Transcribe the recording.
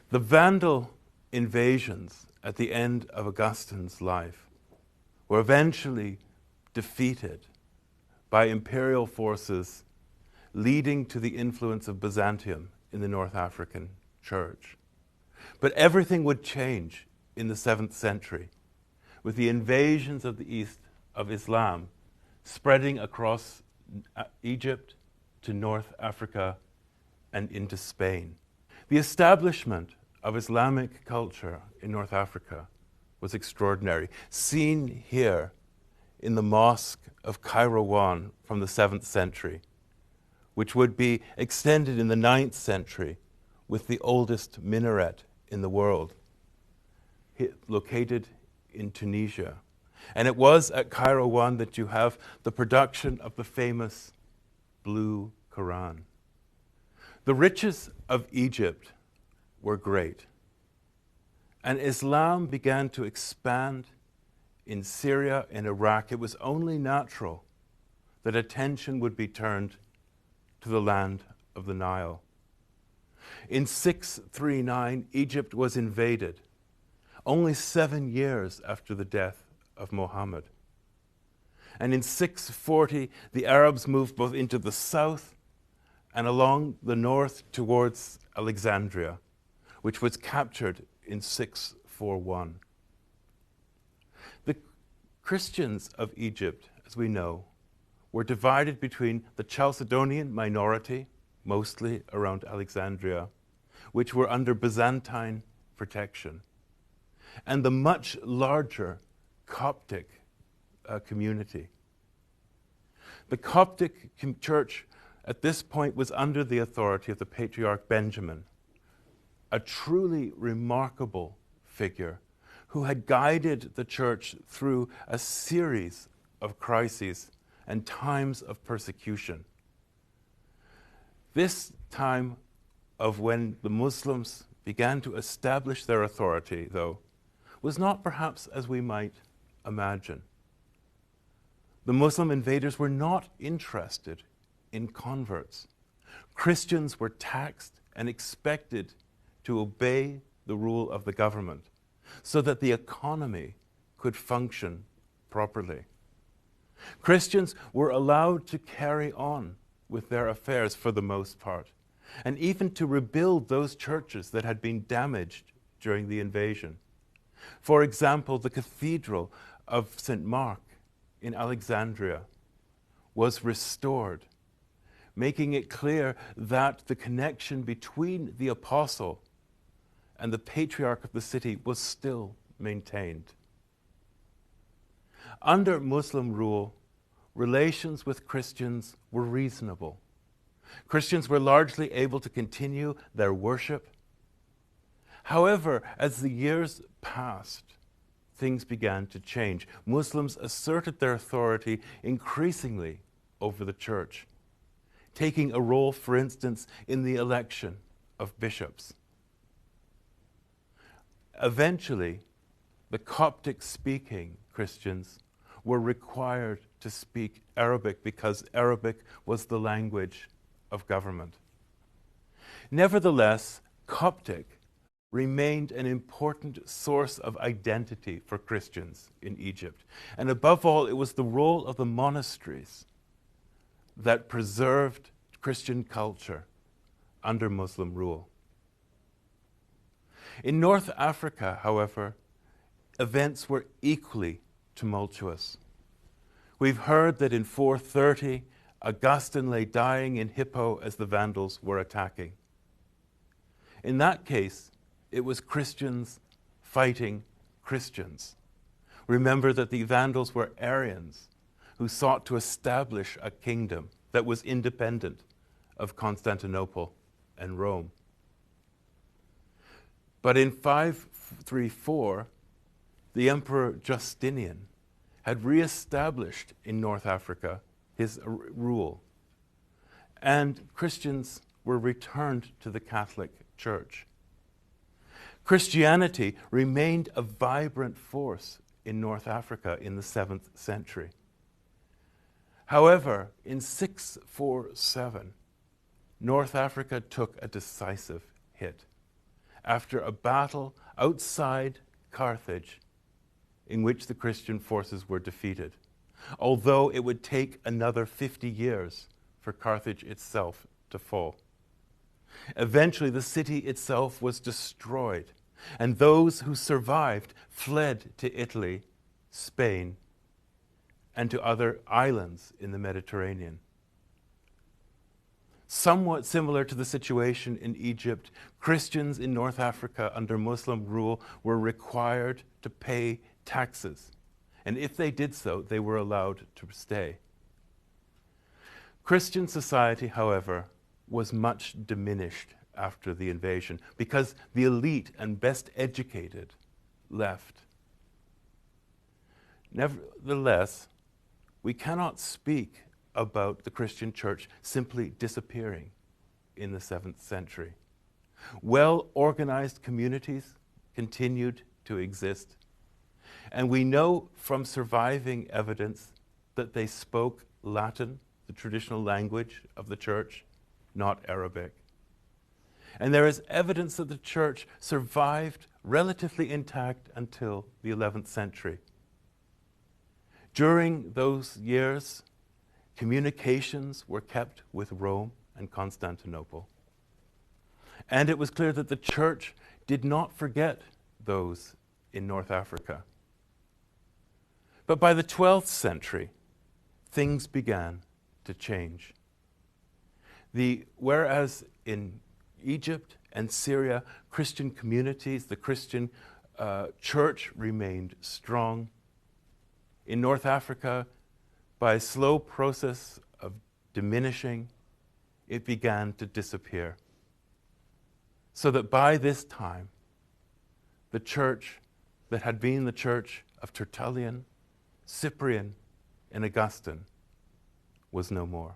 The Vandal invasions at the end of Augustine's life were eventually defeated by imperial forces, leading to the influence of Byzantium in the North African church. But everything would change in the 7th century with the invasions of the east of Islam spreading across Egypt to North Africa and into Spain. The establishment of Islamic culture in North Africa was extraordinary, seen here in the Mosque of Kairouan from the 7th century, which would be extended in the 9th century with the oldest minaret in the world, located in Tunisia. And it was at Kairouan that you have the production of the famous Blue Quran. The riches of Egypt were great, and Islam began to expand in Syria and Iraq. It was only natural that attention would be turned to the land of the Nile. In 639, Egypt was invaded, only 7 years after the death of Muhammad. And in 640, the Arabs moved both into the south and along the north towards Alexandria, which was captured in 641. The Christians of Egypt, as we know, were divided between the Chalcedonian minority, mostly around Alexandria, which were under Byzantine protection, and the much larger Coptic community. The Coptic church at this point was under the authority of the Patriarch Benjamin, a truly remarkable figure who had guided the church through a series of crises and times of persecution. This time of when the Muslims began to establish their authority, though, was not perhaps as we might imagine. The Muslim invaders were not interested in converts. Christians were taxed and expected to obey the rule of the government so that the economy could function properly. Christians were allowed to carry on with their affairs for the most part, and even to rebuild those churches that had been damaged during the invasion. For example, the Cathedral of St. Mark in Alexandria was restored, making it clear that the connection between the apostle and the patriarch of the city was still maintained. Under Muslim rule, relations with Christians were reasonable. Christians were largely able to continue their worship. However, as the years passed, things began to change. Muslims asserted their authority increasingly over the church, taking a role, for instance, in the election of bishops. Eventually, the Coptic-speaking Christians were required to speak Arabic because Arabic was the language of government. Nevertheless, Coptic remained an important source of identity for Christians in Egypt. And above all, it was the role of the monasteries that preserved Christian culture under Muslim rule. In North Africa, however, events were equally tumultuous. We've heard that in 430, Augustine lay dying in Hippo as the Vandals were attacking. In that case, it was Christians fighting Christians. Remember that the Vandals were Arians who sought to establish a kingdom that was independent of Constantinople and Rome. But in 534, the Emperor Justinian had reestablished in North Africa his rule, and Christians were returned to the Catholic Church. Christianity remained a vibrant force in North Africa in the 7th century. However, in 647, North Africa took a decisive hit, after a battle outside Carthage in which the Christian forces were defeated, although it would take another 50 years for Carthage itself to fall. Eventually, the city itself was destroyed, and those who survived fled to Italy, Spain, and to other islands in the Mediterranean. Somewhat similar to the situation in Egypt, Christians in North Africa under Muslim rule were required to pay taxes, and if they did so, they were allowed to stay. Christian society, however, was much diminished after the invasion because the elite and best educated left. Nevertheless, we cannot speak about the Christian church simply disappearing in the 7th century. Well-organized communities continued to exist, and we know from surviving evidence that they spoke Latin, the traditional language of the church, not Arabic. And there is evidence that the church survived relatively intact until the 11th century. During those years, communications were kept with Rome and Constantinople. And it was clear that the church did not forget those in North Africa. But by the 12th century, things began to change. Whereas in Egypt and Syria, Christian communities, the Christian church remained strong. In North Africa, by a slow process of diminishing, it began to disappear. So that by this time, the church that had been the church of Tertullian, Cyprian, and Augustine was no more.